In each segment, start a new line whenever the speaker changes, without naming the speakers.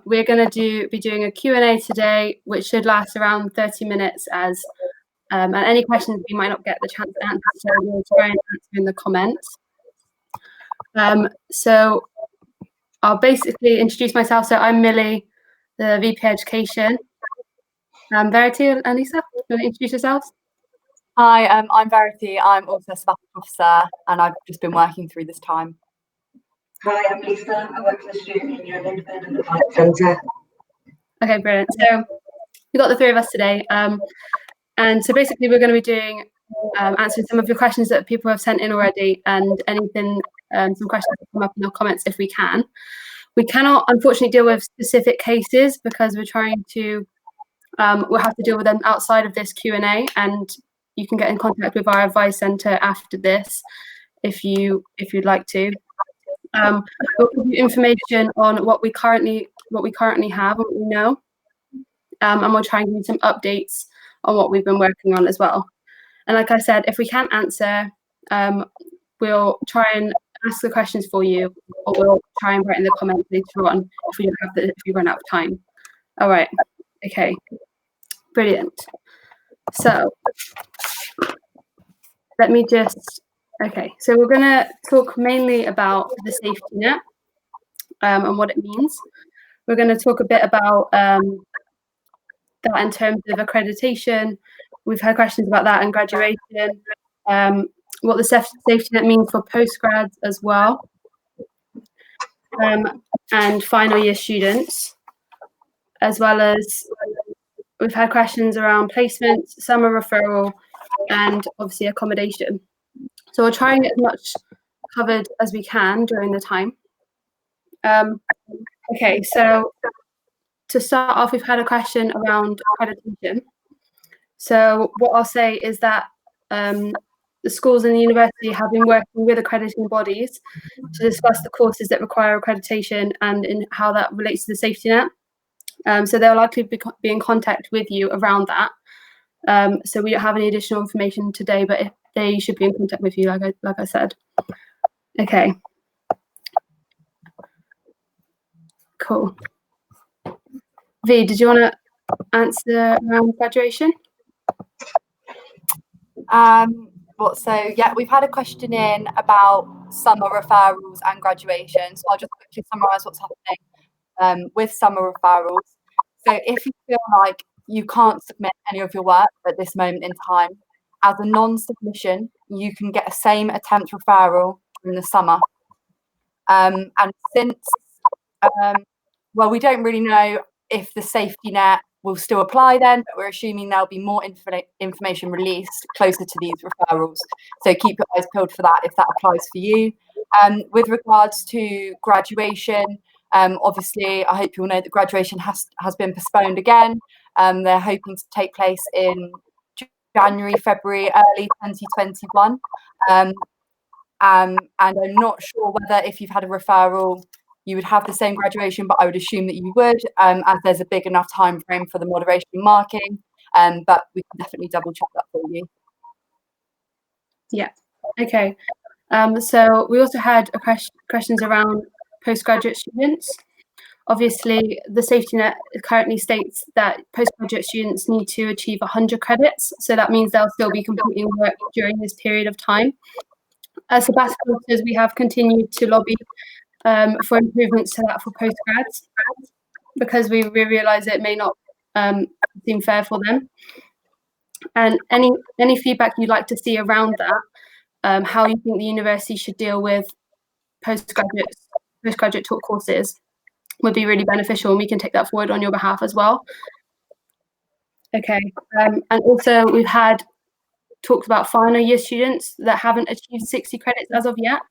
We're going to be doing a Q&A today, which should last around 30 minutes and any questions we might not get the chance to answer, so we'll try and answer in the comments. So I'll basically introduce myself. So I'm Millie, the VP Education. Verity and Lisa, you want to introduce yourselves?
Hi, I'm Verity. I'm also a Sabbatical officer, and I've just been working through this time.
Hi, I'm Lisa. I work for the Student Union and Independent Advice Centre.
Okay, brilliant. So we've got the three of us today. And so basically we're going to be doing answering some of your questions that people have sent in already, and anything, some questions that come up in the comments if we can. We cannot, unfortunately, deal with specific cases because we're trying to, we'll have to deal with them outside of this Q&A, and you can get in contact with our advice centre after this if you'd like to. We'll give you information on what we currently have, what we know, and we'll try and give you some updates on what we've been working on as well. And like I said, if we can't answer, we'll try and ask the questions for you, or we'll try and write in the comments later on if we run out of time. All right. Okay. Brilliant. So let me just. Okay, so we're going to talk mainly about the safety net and what it means. We're going to talk a bit about that in terms of accreditation. We've had questions about that and graduation, what the safety net means for postgrads as well, and final year students, as well as we've had questions around placements, summer referral, and obviously accommodation. So we'll try and get as much covered as we can during the time. Okay, so to start off, we've had a question around accreditation. So what I'll say is that the schools and the university have been working with accrediting bodies to discuss the courses that require accreditation and in how that relates to the safety net. So they'll likely be in contact with you around that. So we don't have any additional information today, but if they should be in contact with you, like I said. Okay. Cool. V, did you want to answer around graduation?
So yeah, we've had a question in about summer referrals and graduation. So I'll just quickly summarise what's happening with summer referrals. So if you feel like you can't submit any of your work at this moment in time, as a non-submission, you can get a same attempt referral in the summer. And since, well, we don't really know if the safety net will still apply then, but we're assuming there'll be more information released closer to these referrals. So keep your eyes peeled for that if that applies for you. With regards to graduation, obviously, I hope you all know that graduation has been postponed again. They're hoping to take place in January, February, early 2021. And I'm not sure whether if you've had a referral, you would have the same graduation, but I would assume that you would, as there's a big enough time frame for the moderation marking. But we can definitely double check that for you.
Yeah. Okay. So we also had questions around postgraduate students. Obviously, the safety net currently states that postgraduate students need to achieve 100 credits. So that means they'll still be completing work during this period of time. As Sabbatical officers, we have continued to lobby for improvements to that for postgrads, because we realise it may not seem fair for them. And any feedback you'd like to see around that, how you think the university should deal with postgraduate taught courses, would be really beneficial, and we can take that forward on your behalf as well. Okay, and also we've had talked about final year students that haven't achieved 60 credits as of yet.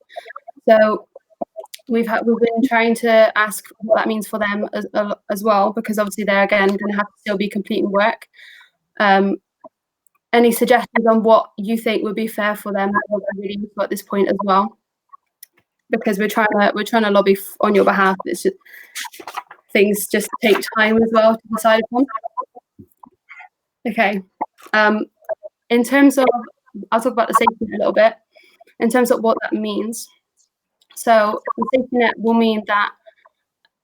So we've been trying to ask what that means for them as well, because obviously they're again going to have to still be completing work. Any suggestions on what you think would be fair for them would be really useful at this point as well, because we're trying to lobby on your behalf. It's just, things just take time as well to decide upon. Okay. In terms of, I'll talk about the safety net a little bit. In terms of what that means, so the safety net will mean that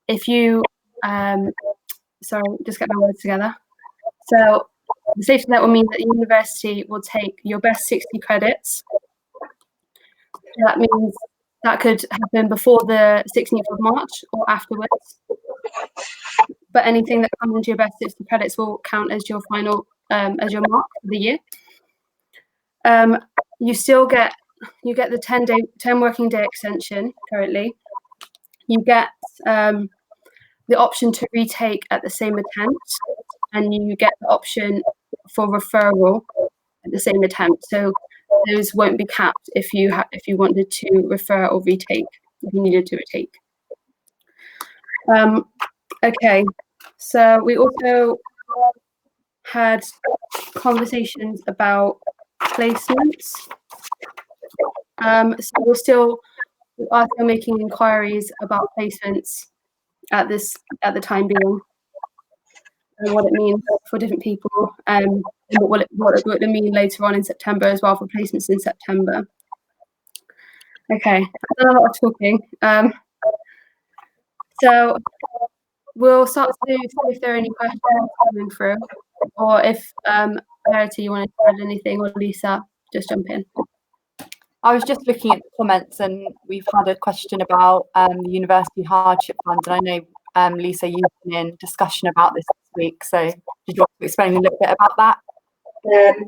if you sorry, just get my words together. So the safety net will mean that the university will take your best 60 credits. That means that could happen before the 16th of March or afterwards. But anything that comes into your best 60 credits will count as your final, as your mark for the year. You still get the 10 working day extension currently. You get the option to retake at the same attempt, and you get the option for referral at the same attempt. So those won't be capped if you wanted to refer or retake, if you needed to retake. Okay, so we also had conversations about placements. So we are still making inquiries about placements at the time being, and what it means for different people, and what it will mean later on in September as well for placements in September. Okay, I've done a lot of talking. So we'll start to see if there are any questions coming through, or if Verity, you wanted to add anything, or Lisa, just jump in.
I was just looking at the comments, and we've had a question about the University Hardship Fund, and I know, Lisa, you've been in discussion about this week, so did you want to explain a little bit about that?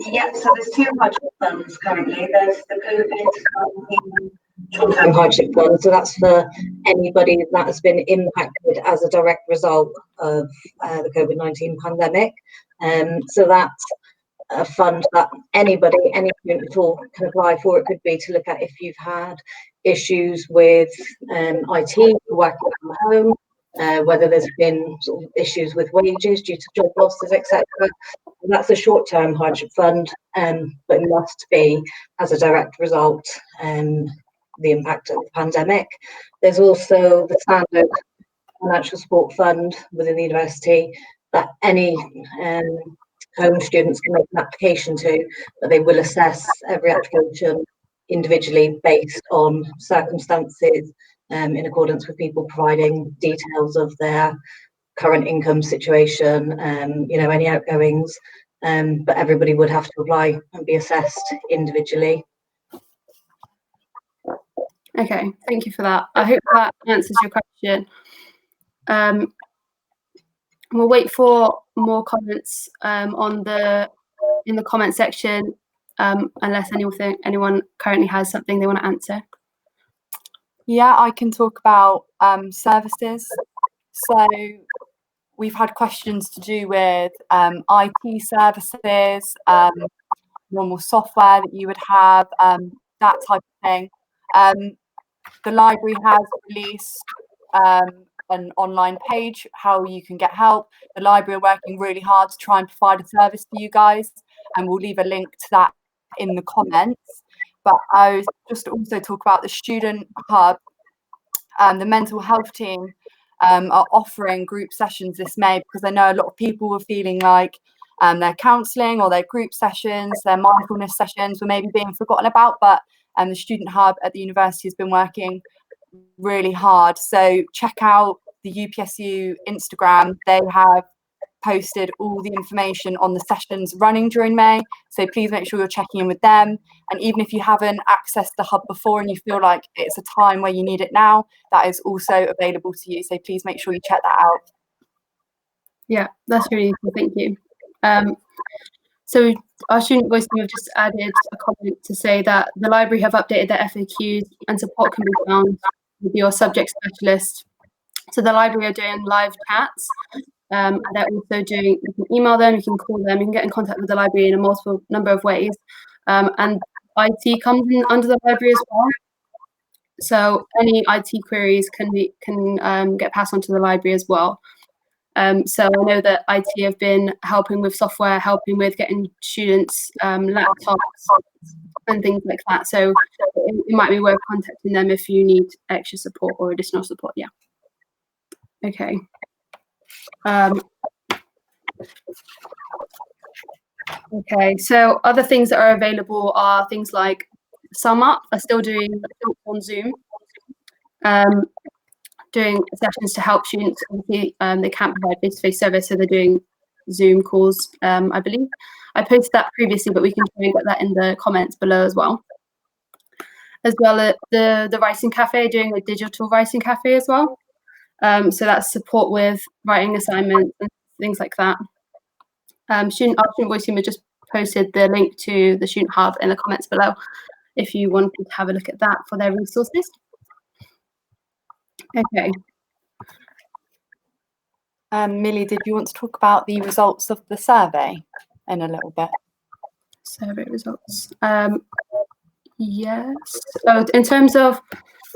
Yeah, so there's two hardship funds currently. There's the COVID-19 short-term hardship fund, so that's for anybody that has been impacted as a direct result of the COVID-19 pandemic. So that's a fund that anybody, any student at all can apply for. It could be to look at if you've had issues with IT, working from home, whether there's been sort of issues with wages due to job losses, etc. That's a short-term hardship fund, but it must be as a direct result the impact of the pandemic. There's also the standard financial support fund within the university that any home students can make an application to, but they will assess every application individually based on circumstances, in accordance with people providing details of their current income situation, any outgoings, but everybody would have to apply and be assessed individually.
Okay, thank you for that. I hope that answers your question. We'll wait for more comments in the comment section, unless anyone currently has something they want to answer.
Yeah, I can talk about services. So we've had questions to do with IT services, normal software that you would have, that type of thing. The library has released an online page how you can get help. The library are working really hard to try and provide a service for you guys, and we'll leave a link to that in the comments. But I was just also talk about the student hub. The mental health team are offering group sessions this May, because I know a lot of people were feeling like their counselling or their group sessions, their mindfulness sessions were maybe being forgotten about, but the student hub at the university has been working really hard. So check out the UPSU Instagram. They have posted all the information on the sessions running during May, so please make sure you're checking in with them. And even if you haven't accessed the hub before and you feel like it's a time where you need it now, that is also available to you, so please make sure you check that out.
Yeah, that's really useful, thank you. So our student voice team have just added a comment to say that the library have updated their FAQs and support can be found with your subject specialist. So the library are doing live chats. And they're also doing, you can email them, you can call them, you can get in contact with the library in a multiple number of ways. And IT comes in under the library as well. So any IT queries can get passed on to the library as well. So I know that IT have been helping with software, helping with getting students laptops and things like that. So it might be worth contacting them if you need extra support or additional support. Yeah. Okay. Okay, so other things that are available are things like SumUp are still doing on Zoom. doing sessions to help students. Obviously, they can't provide face-to-face service, so they're doing Zoom calls, I believe. I posted that previously, but we can try and get that in the comments below as well. As well as the writing cafe, doing a digital writing cafe as well. So that's support with writing assignments and things like that. Our student voice team has just posted the link to the student hub in the comments below if you wanted to have a look at that for their resources. Okay.
Millie, did you want to talk about the results of the survey in a little bit?
Survey results. Yes. Oh, in terms of,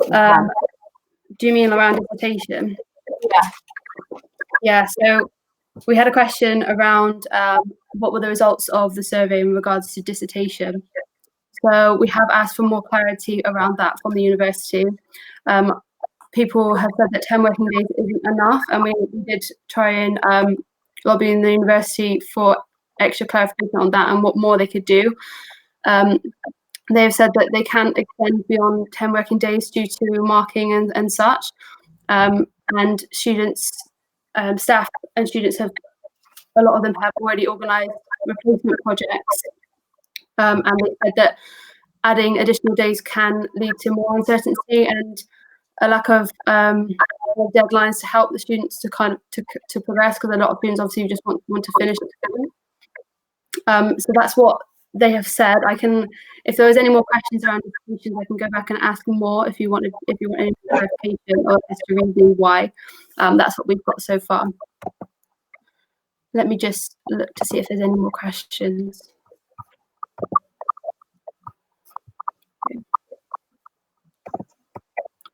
do you mean around dissertation?
Yeah.
Yeah. So we had a question around what were the results of the survey in regards to dissertation. So we have asked for more clarity around that from the university. People have said that 10 working days isn't enough, and we did try and lobby in the university for extra clarification on that and what more they could do. They've said that they can't extend beyond 10 working days due to marking and such. And students, staff and students have, a lot of them have already organised replacement projects. And they said that adding additional days can lead to more uncertainty and a lack of deadlines to help the students to to progress, because a lot of students obviously just want to finish it. So that's what they have said. I can, if there was any more questions around dissertations, I can go back and ask more if you want any clarification or just a reason why. That's what we've got so far. Let me just look to see if there's any more questions.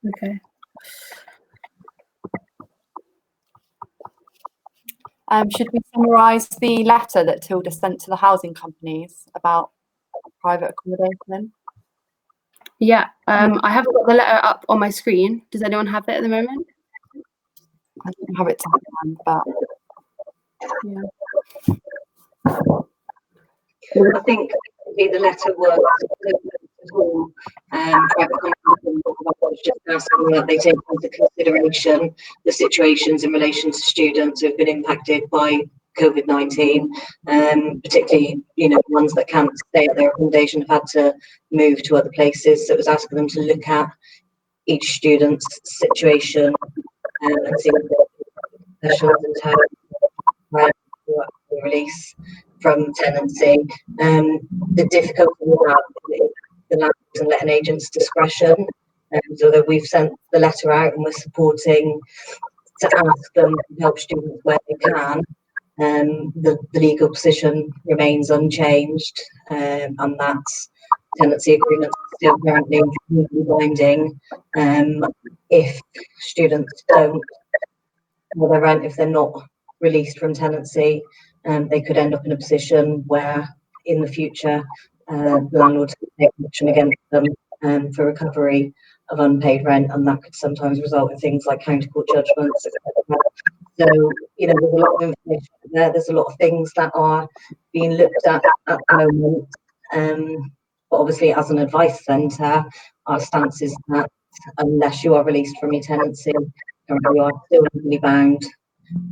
Okay.
Should we summarise the letter that Tilda sent to the housing companies about private accommodation?
Yeah, I haven't got the letter up on my screen. Does anyone have it at the moment?
I don't have it to hand, but
yeah.
I think the letter was just asking that they take into consideration the situations in relation to students who've been impacted by COVID-19, particularly, ones that can't stay at their accommodation have had to move to other places. So it was asking them to look at each student's situation and see what the release from tenancy. The difficulty with that is the landlord and letting agents' discretion. So that we've sent the letter out and we're supporting to ask them to help students where they can. The legal position remains unchanged, and that's tenancy agreements still currently binding. If students don't pay their rent, if they're not released from tenancy, they could end up in a position where in the future the landlord could take action against them for recovery of unpaid rent, and that could sometimes result in things like county court judgments, etc. So, there's a lot of information there. There's a lot of things that are being looked at the moment. But obviously, as an advice centre, our stance is that unless you are released from your tenancy, you are still legally bound.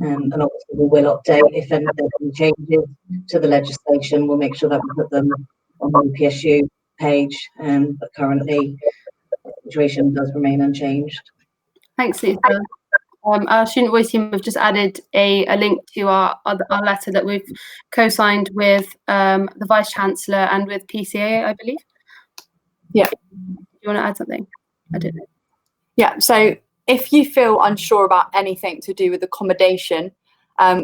And obviously, we will update if there's any changes to the legislation. We'll make sure that we put them on the PSU page. But currently, the situation does remain unchanged.
Thanks, Lisa. Our student voice team have just added a link to our letter that we've co-signed with the Vice Chancellor and with PCA, I believe.
Yeah.
Do you want to add something? I don't know.
Yeah, so if you feel unsure about anything to do with accommodation,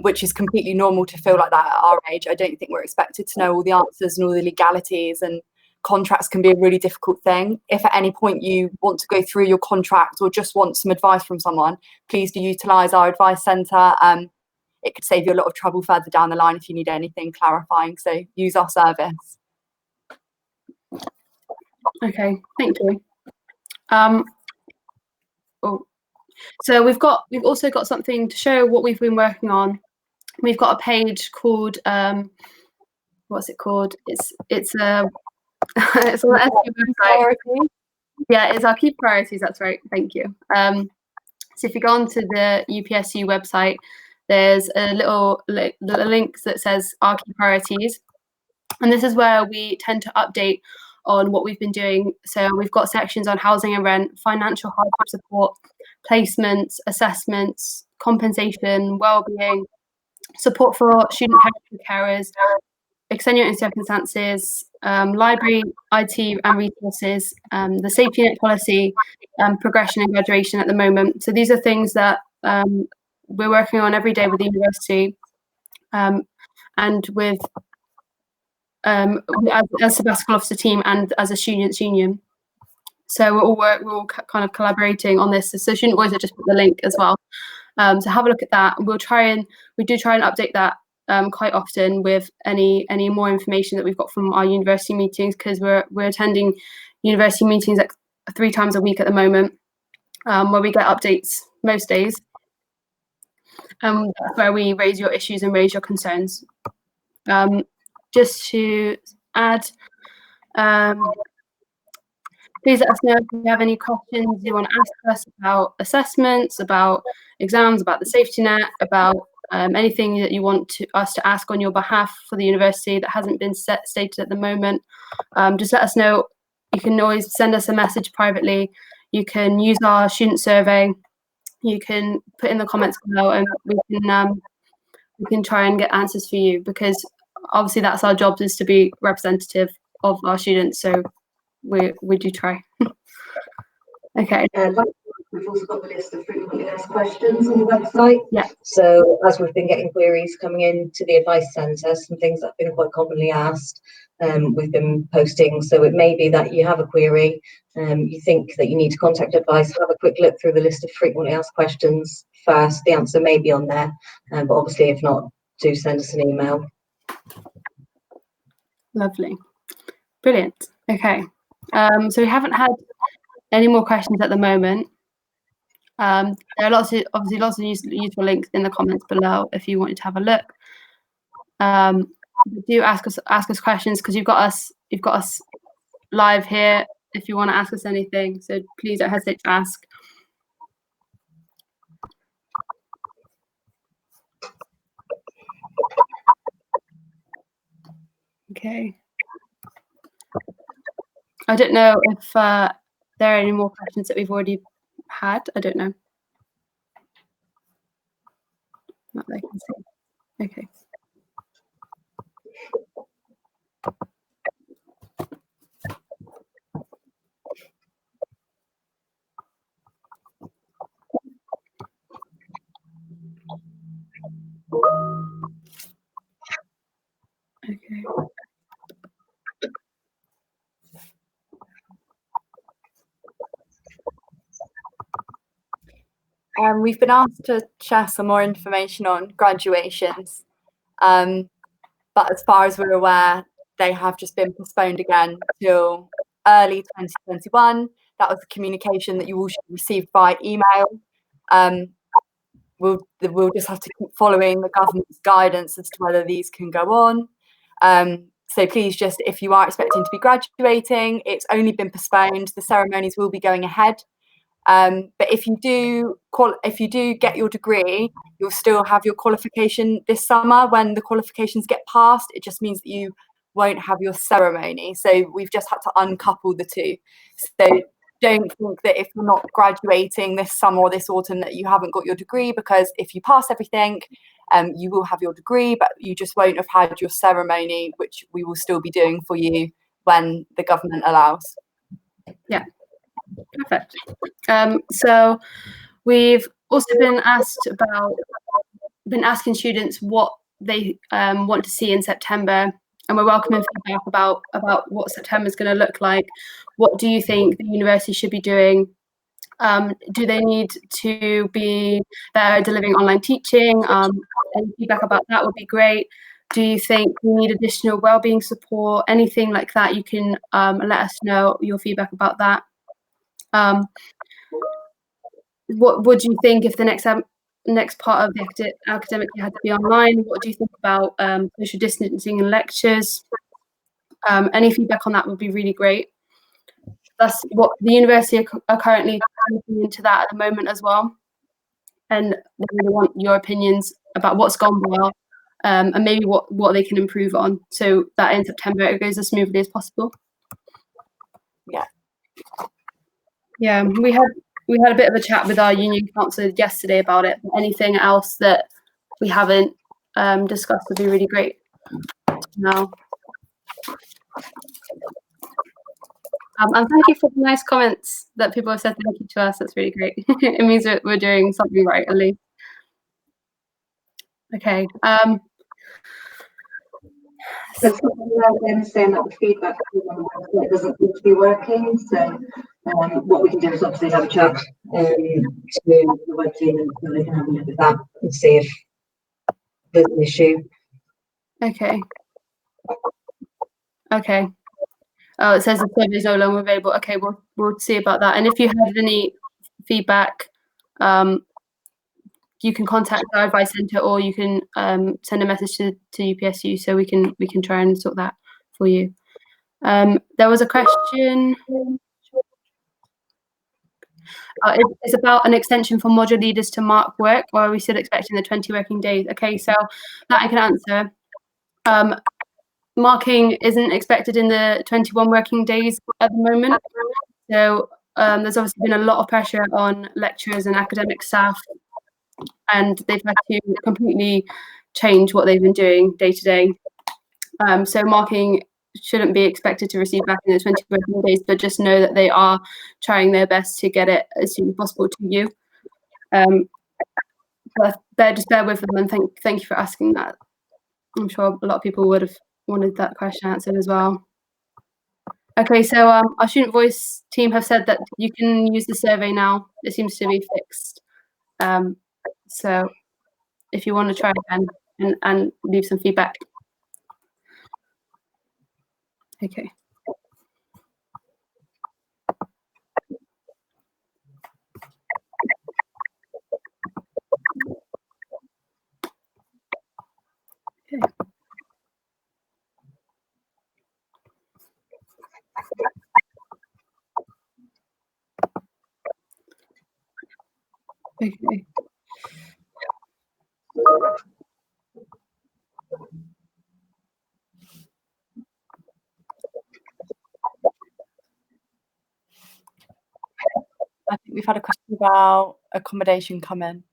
which is completely normal to feel like that at our age, I don't think we're expected to know all the answers and all the legalities, and contracts can be a really difficult thing. If at any point you want to go through your contract or just want some advice from someone, please do utilise our advice centre. It could save you a lot of trouble further down the line if you need anything clarifying, so use our service.
Okay, thank you. So we've also got something to show what we've been working on. We've got a page called what's it called? It's on the SU website. Yeah, it's our key priorities. That's right. Thank you. So if you go onto the UPSU website, there's a little link that says our key priorities. And this is where we tend to update on what we've been doing. So we've got sections on housing and rent, financial hardship support, placements, assessments, compensation, wellbeing, support for student carers, extenuating circumstances, library, IT and resources, the safety net policy, progression and graduation at the moment. So these are things that we're working on every day with the university, and with as Sabbatical Officer team and as a students' union. So we're all kind of collaborating on this. So Student Voice, I just put the link as well. So have a look at that. We do try and update that quite often with any more information that we've got from our university meetings, because we're attending university meetings like 3 times a week at the moment, where we get updates most days. That's where we raise your issues and raise your concerns. Just to add, please let us know if you have any questions you want to ask us about assessments, about exams, about the safety net, about anything that you want us to ask on your behalf for the university that hasn't been stated at the moment. Just let us know. You can always send us a message privately. You can use our student survey. You can put in the comments below, and we can try and get answers for you, because obviously that's our job, is to be representative of our students. So we do try. Okay.
We've also got the list of frequently asked questions on the website.
Yeah.
So as we've been getting queries coming in to the advice centre, some things that have been quite commonly asked, we've been posting. So it may be that you have a query, you think that you need to contact advice, have a quick look through the list of frequently asked questions first. The answer may be on there, but obviously if not, do send us an email.
Lovely. Brilliant. Okay. So we haven't had any more questions at the moment. There are lots of useful links in the comments below if you wanted to have a look. Do ask us questions, because you've got us live here if you want to ask us anything. So please don't hesitate to ask. Okay. I don't know if there are any more questions that we've already had. I don't know. Not that I can see. Okay. Okay.
We've been asked to share some more information on graduations, but as far as we're aware, they have just been postponed again till early 2021. That was the communication that you all should have received by email. We'll just have to keep following the government's guidance as to whether these can go on. So please, just if you are expecting to be graduating, it's only been postponed. The ceremonies will be going ahead. But if you do get your degree, you'll still have your qualification this summer. When the qualifications get passed, it just means that you won't have your ceremony. So we've just had to uncouple the two. So don't think that if you're not graduating this summer or this autumn that you haven't got your degree, because if you pass everything, you will have your degree, but you just won't have had your ceremony, which we will still be doing for you when the government allows.
Yeah. Perfect. So we've also been asking students what they want to see in September, and we're welcoming feedback about what September is going to look like. What do you think the university should be doing? Do they need to be better delivering online teaching? Any feedback about that would be great. Do you think we need additional wellbeing support? Anything like that, you can let us know your feedback about that. What would you think if the next part of the academic year had to be online? What do you think about social distancing in lectures? Any feedback on that would be really great. That's what the university are currently looking into that at the moment as well. and they really want your opinions about what's gone well, and maybe what they can improve on, so that in September it goes as smoothly as possible. Yeah, we had a bit of a chat with our union councillor yesterday about it. Anything else that we haven't discussed would be really great now. And thank you for the nice comments that people have said thank you to us. That's really great. It means that we're doing something right, at least. Okay.
So something saying that the feedback doesn't seem to be working. So what we can do is obviously have a chat to the web team, and so they can have a look at that and see if there's an issue.
Okay. Okay. Oh, it says the survey is no longer available. Okay, we'll see about that. And if you have any feedback, you can contact our advice centre, or you can send a message to UPSU, so we can try and sort that for you. There was a question. It's about an extension for module leaders to mark work, or are we still expecting the 20 working days? Okay, so that I can answer. Marking isn't expected in the 21 working days at the moment. So there's obviously been a lot of pressure on lecturers and academic staff, and they've had to completely change what they've been doing day to day. So marking shouldn't be expected to receive back in the 20 working days, but just know that they are trying their best to get it as soon as possible to you. But just bear with them, and thank you for asking that. I'm sure a lot of people would have wanted that question answered as well. Okay, so our student voice team have said that you can use the survey now. It seems to be fixed. So if you want to try again and leave some feedback. Okay. Okay.
I think we've had a question about accommodation come in.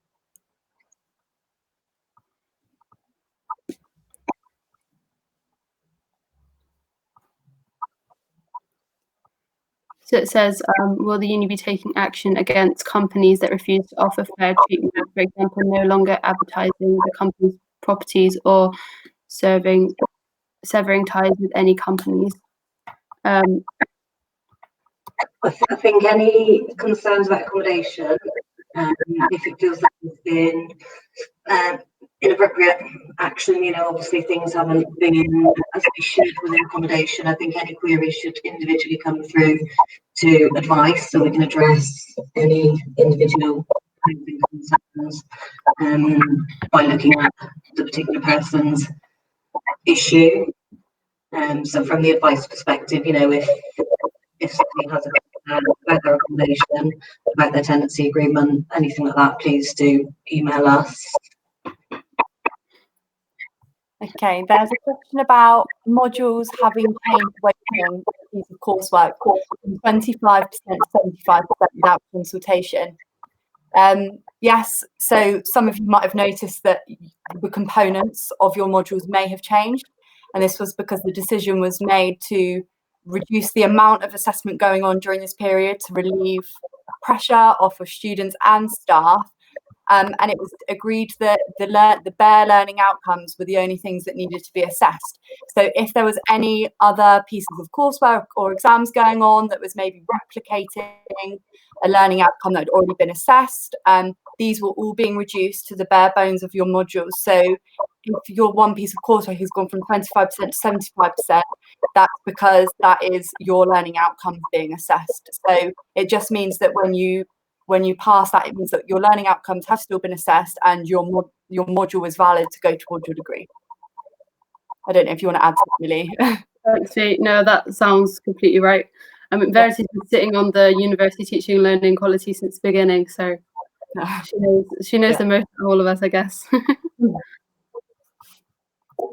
So it says, will the uni be taking action against companies that refuse to offer fair treatment, for example, no longer advertising the company's properties or severing ties with any companies?
I think any concerns about accommodation, if it feels that there's been inappropriate action, obviously things haven't been as they should within accommodation, I think any queries should individually come through to advice, so we can address any individual concerns by looking at the particular person's issue. So from the advice perspective, if somebody has a concern about their accommodation, about their tenancy agreement, anything like that, please do email us.
Okay, there's a question about modules having changed weighting piece of coursework from 25% to 75% without consultation. Yes, so some of you might have noticed that the components of your modules may have changed, and this was because the decision was made to reduce the amount of assessment going on during this period to relieve pressure off of students and staff. And it was agreed that the bare learning outcomes were the only things that needed to be assessed. So if there was any other pieces of coursework or exams going on that was maybe replicating a learning outcome that had already been assessed, these were all being reduced to the bare bones of your modules. So if your one piece of coursework has gone from 25% to 75%, that's because that is your learning outcomes being assessed. So it just means that when you pass that, it means that your learning outcomes have still been assessed and your module is valid to go towards your degree. I don't know if you want to add something, Millie.
Thanks, no, that sounds completely right. I mean, Verity's been sitting on the University Teaching and Learning Quality since the beginning, so She knows the most of all of us, I guess.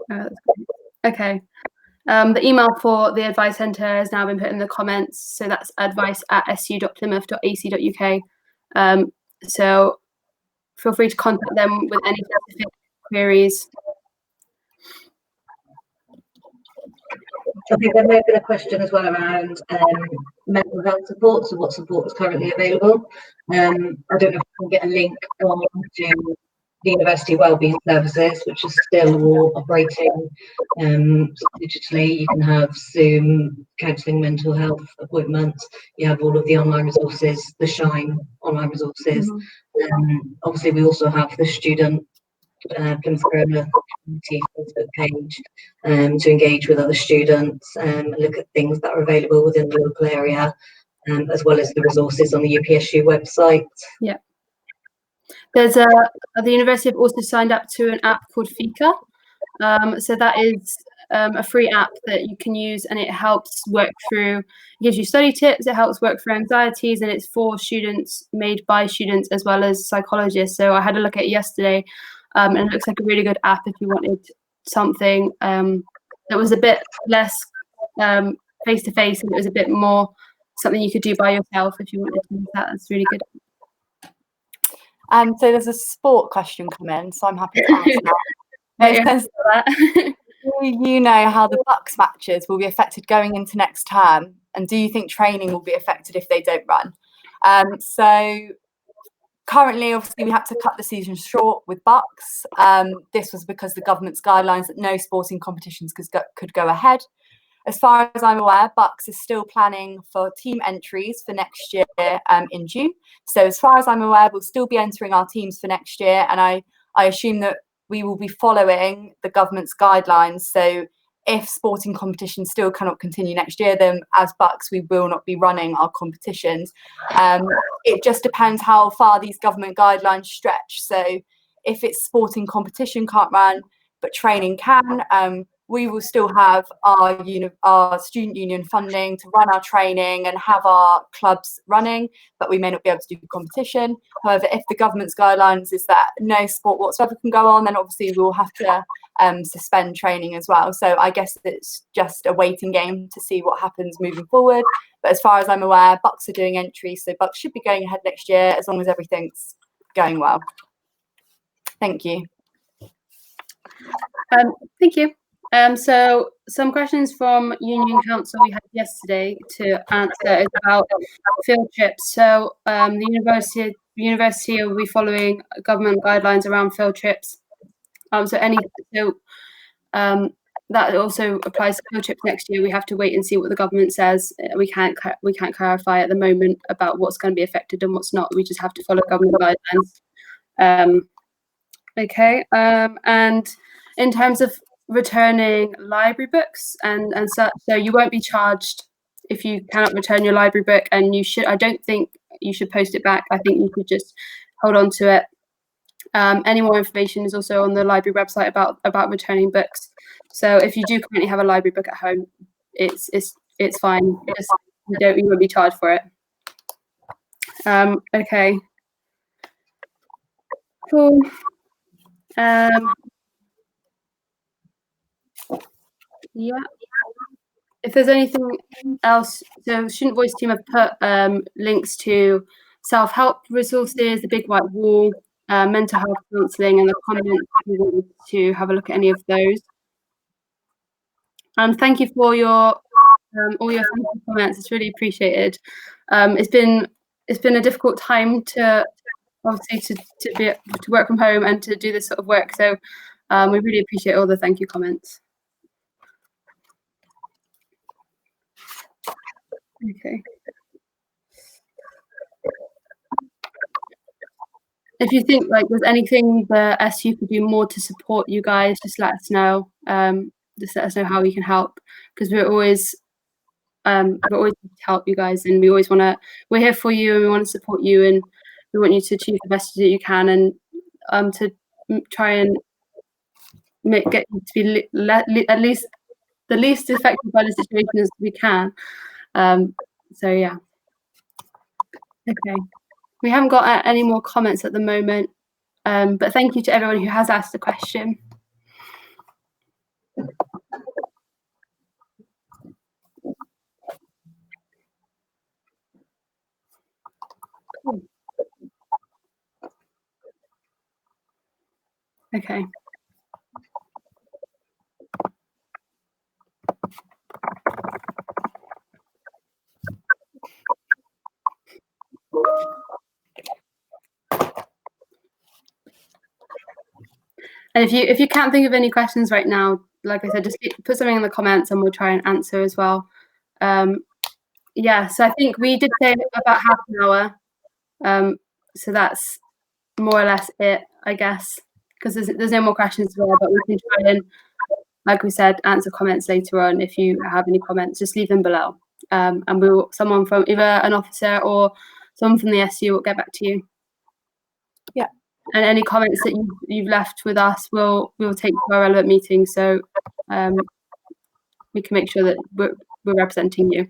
That's great. Okay. The email for the advice centre has now been put in the comments, so that's advice@su.plymouth.ac.uk. So feel free to contact them with any specific queries.
I think there may have been a question as well around mental health support, so what support is currently available. I don't know if we can get a link on to the University Wellbeing Services, which is still all operating digitally. You can have Zoom, counselling, mental health appointments. You have all of the online resources, the Shine online resources. Obviously, we also have the student Plymouth Corona community Facebook page to engage with other students and look at things that are available within the local area, as well as the resources on the UPSU website.
Yeah. There's the University have also signed up to an app called Fika. So that is a free app that you can use, and it helps work through, it gives you study tips, it helps work through anxieties, and it's for students, made by students as well as psychologists. So I had a look at it yesterday, and it looks like a really good app if you wanted something that was a bit less face-to-face, and it was a bit more something you could do by yourself if you wanted to use that. That's really good.
So there's a sport question come in, so I'm happy to answer that. It says, do you know how the Bucks matches will be affected going into next term, and do you think training will be affected if they don't run? So currently, obviously, we had to cut the season short with Bucks. This was because the government's guidelines that no sporting competitions could go ahead. As far as I'm aware, Bucks is still planning for team entries for next year in June. So as far as I'm aware, we'll still be entering our teams for next year. And I assume that we will be following the government's guidelines. So if sporting competitions still cannot continue next year, then as Bucks, we will not be running our competitions. It just depends how far these government guidelines stretch. So if it's sporting competition can't run, but training can, we will still have our student union funding to run our training and have our clubs running, but we may not be able to do the competition. However, if the government's guidelines is that no sport whatsoever can go on, then obviously we'll have to suspend training as well. So I guess it's just a waiting game to see what happens moving forward. But as far as I'm aware, Bucks are doing entries, so Bucks should be going ahead next year as long as everything's going well. Thank you.
Thank you. So some questions from Union Council we had yesterday to answer is about field trips. So the university will be following government guidelines around field trips. That also applies to field trips next year. We have to wait and see what the government says. We can't clarify at the moment about what's going to be affected and what's not. We just have to follow government guidelines. Okay. And in terms of returning library books and such, so you won't be charged if you cannot return your library book, and I don't think you should post it back. I think you should just hold on to it. Any more information is also on the library website about returning books. So if you do currently have a library book at home, it's fine. You won't be charged for it. Okay. Cool. Yeah. If there's anything else, so Student Voice team have put links to self-help resources, the Big White Wall, mental health counselling, and the comments to have a look at any of those. And thank you for your all your comments. It's really appreciated. It's been a difficult time to obviously to work from home and to do this sort of work. So we really appreciate all the thank you comments. Okay. If you think like there's anything the SU could do more to support you guys, just let us know. Just let us know how we can help, because we're always here to help you guys, and we're here for you, and we want to support you, and we want you to achieve the best that you can, and to try and get you to be at least the least affected by the situation as we can. So yeah. Okay. we haven't got any more comments at the moment, but thank you to everyone who has asked a question. Okay. And if you can't think of any questions right now, like I said, just put something in the comments and we'll try and answer as well. Yeah, so I think we did say about half an hour. So that's more or less it, I guess, because there's no more questions there, but we can try and, like we said, answer comments later on. If you have any comments, just leave them below. And someone from either an officer or someone from the SU will get back to you.
Yeah.
And any comments that you've left with us, we'll take to our relevant meeting, so we can make sure that we're representing you.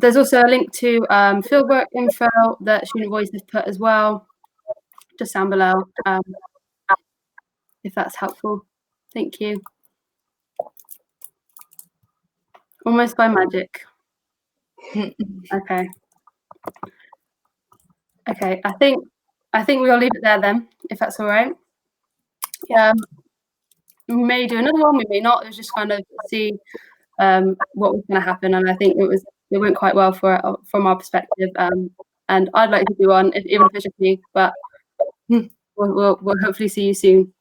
There's also a link to fieldwork info that Student Voice has put as well, just down below, if that's helpful. Thank you. Almost by magic. Okay. Okay, I think we'll leave it there then, if that's all right.
Yeah.
We may do another one, we may not. It was just kind of see what was going to happen, and I think it went quite well from our perspective. And I'd like to do one, even if it's just me, but we'll hopefully see you soon.